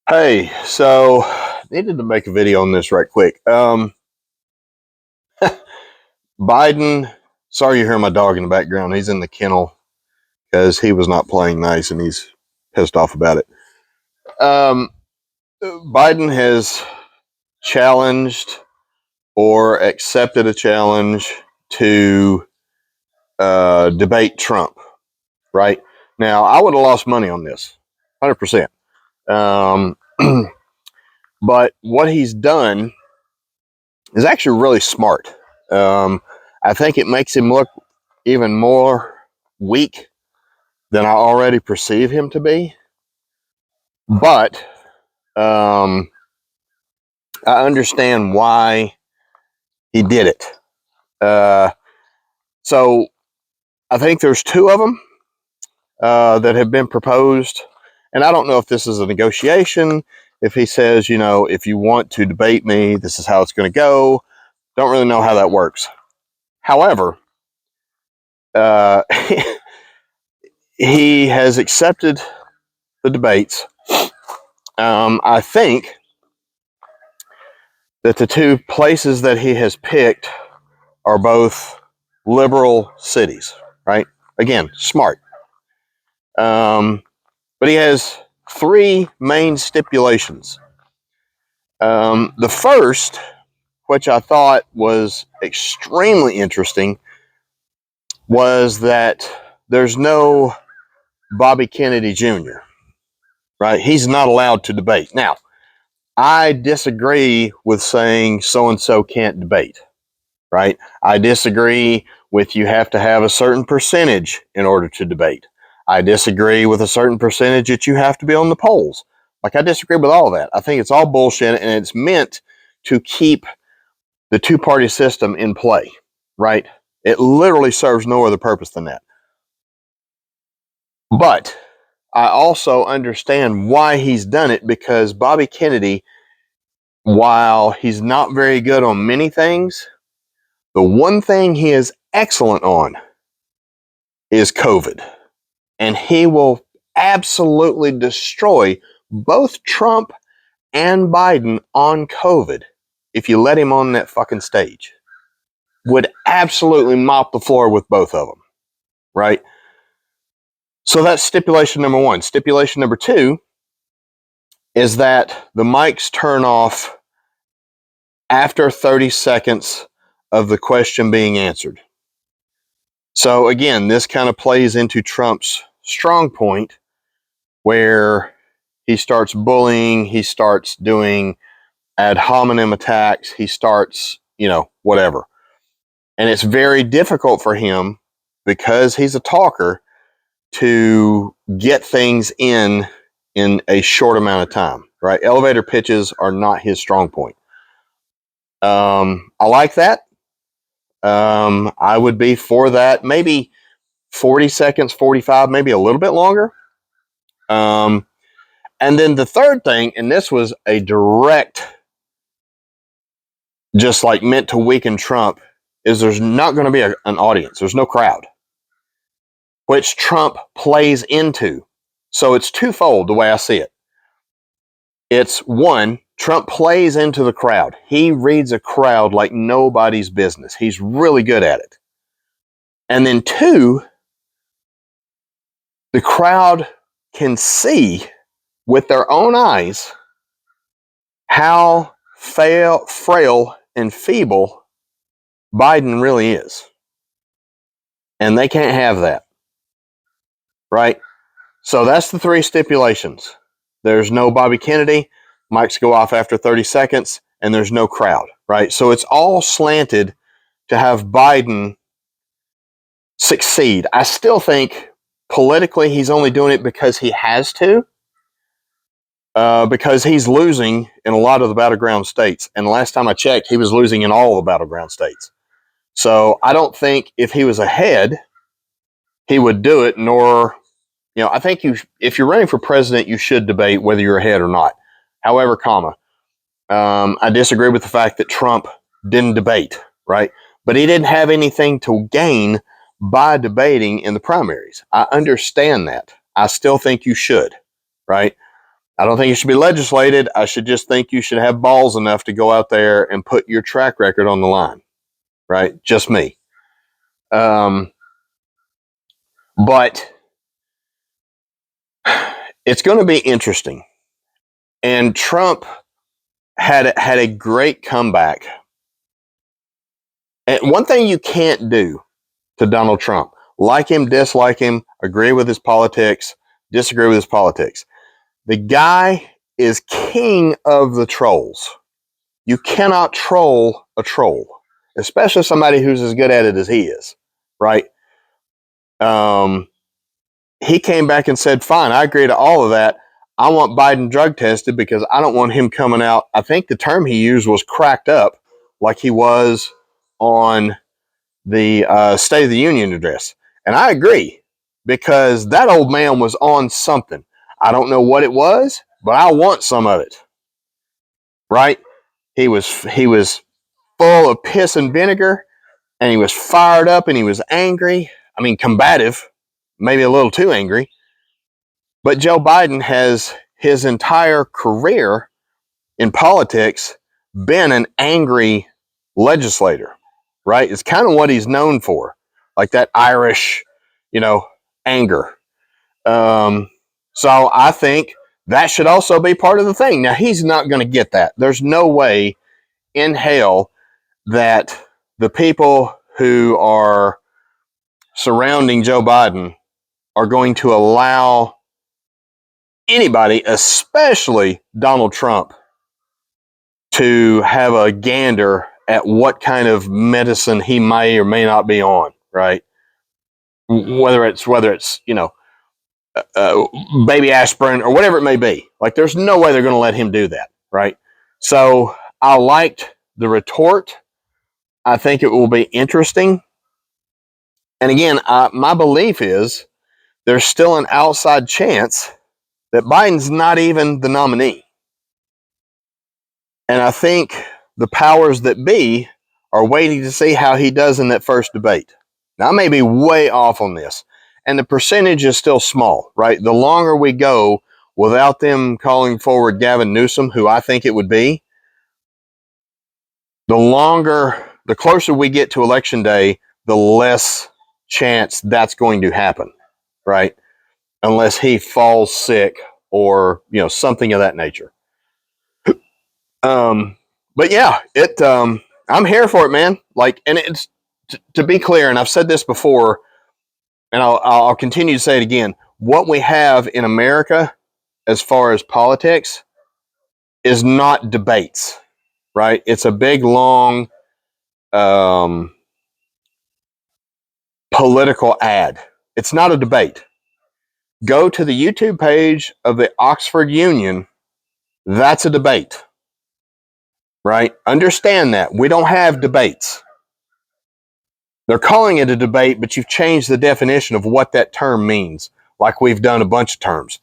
Hey, so needed to make a video on this right quick. Biden, sorry you hear my dog in the background. He's in the kennel because he was not playing nice and he's pissed off about it. Biden has challenged or accepted a challenge to debate Trump, right? Now, I would have lost money on this, 100%. Um, but what he's done is actually really smart. I think it makes him look even more weak than I already perceive him to be. But I understand why he did it. So I think there's two of them that have been proposed. And I don't know if this is a negotiation, if he says, if you want to debate me, this is how it's going to go. Don't really know how that works. However, he has accepted the debates. I think that the two places that he has picked are both liberal cities, right? Again, smart. But he has three main stipulations. The first, which I thought was extremely interesting, was that there's no Bobby Kennedy Jr., right? He's not allowed to debate. Now, I disagree with saying so-and-so can't debate, right? I disagree with you have to have a certain percentage in order to debate. I disagree with a certain percentage that you have to be on the polls. Like, I disagree with all that. I think it's all bullshit, and it's meant to keep the two-party system in play, right? It literally serves no other purpose than that. But I also understand why he's done it, because Bobby Kennedy, while he's not very good on many things, the one thing he is excellent on is COVID. And he will absolutely destroy both Trump and Biden on COVID if you let him on that fucking stage. Would absolutely mop the floor with both of them, right? So that's stipulation number one. Stipulation number two is that the mics turn off after 30 seconds of the question being answered. So again, this kind of plays into Trump's strong point, where he starts bullying, he starts doing ad hominem attacks, he starts, whatever. And it's very difficult for him, because he's a talker, to get things in a short amount of time, right? Elevator pitches are not his strong point. I like that. I would be for that. Maybe 40 seconds, 45, maybe a little bit longer. And then the third thing, and this was a direct, just like meant to weaken Trump, is there's not going to be an audience. There's no crowd, which Trump plays into. So it's twofold the way I see it. It's one, Trump plays into the crowd. He reads a crowd like nobody's business. He's really good at it. And then two, the crowd can see with their own eyes how frail and feeble Biden really is. And they can't have that, right? So that's the three stipulations. There's no Bobby Kennedy, mics go off after 30 seconds, and there's no crowd, right? So it's all slanted to have Biden succeed. I still think politically he's only doing it because he has to, because he's losing in a lot of the battleground states. And last time I checked, he was losing in all the battleground states. So I don't think if he was ahead, he would do it, nor, I think if you're running for president, you should debate whether you're ahead or not. However, I disagree with the fact that Trump didn't debate, right? But he didn't have anything to gain by debating in the primaries. I understand that. I still think you should, right? I don't think it should be legislated. I should just think you should have balls enough to go out there and put your track record on the line, right? Just me. But it's going to be interesting. And Trump had a great comeback. And one thing you can't do to Donald Trump, like him, dislike him, agree with his politics, disagree with his politics. The guy is king of the trolls. You cannot troll a troll, especially somebody who's as good at it as he is, right? He came back and said, fine, I agree to all of that. I want Biden drug tested because I don't want him coming out. I think the term he used was cracked up, like he was on the State of the Union address. And I agree, because that old man was on something. I don't know what it was, but I want some of it, right? He was full of piss and vinegar, and he was fired up, and he was angry. I mean, combative, maybe a little too angry. But Joe Biden has his entire career in politics been an angry legislator, right? It's kind of what he's known for, like that Irish, anger. So I think that should also be part of the thing. Now, he's not going to get that. There's no way in hell that the people who are surrounding Joe Biden are going to allow anybody, especially Donald Trump, to have a gander at what kind of medicine he may or may not be on, right? Whether it's baby aspirin or whatever it may be. Like, there's no way they're going to let him do that, right? So I liked the retort. I think it will be interesting. And again, my belief is there's still an outside chance that Biden's not even the nominee. And I think the powers that be are waiting to see how he does in that first debate. Now, I may be way off on this, and the percentage is still small, right? The longer we go without them calling forward Gavin Newsom, who I think it would be, the closer we get to Election Day, the less chance that's going to happen, right? Unless he falls sick or, something of that nature. But yeah, I'm here for it, man. Like, and it's to be clear, and I've said this before, and I'll continue to say it again. What we have in America, as far as politics, is not debates, right? It's a big, long, political ad. It's not a debate. Go to the YouTube page of the Oxford Union. That's a debate, right? Understand that. We don't have debates. They're calling it a debate, but you've changed the definition of what that term means, like we've done a bunch of terms,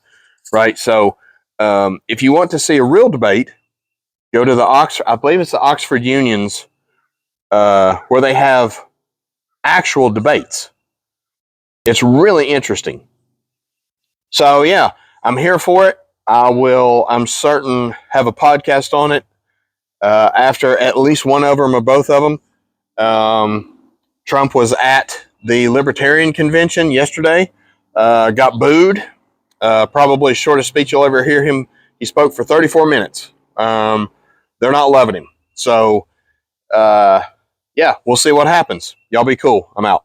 right? So if you want to see a real debate, go to I believe it's the Oxford Union's, where they have actual debates. It's really interesting. So yeah, I'm here for it. I'm certain, have a podcast on it after at least one of them or both of them. Trump was at the Libertarian Convention yesterday, got booed, probably shortest speech you'll ever hear him. He spoke for 34 minutes. They're not loving him. So, yeah, we'll see what happens. Y'all be cool. I'm out.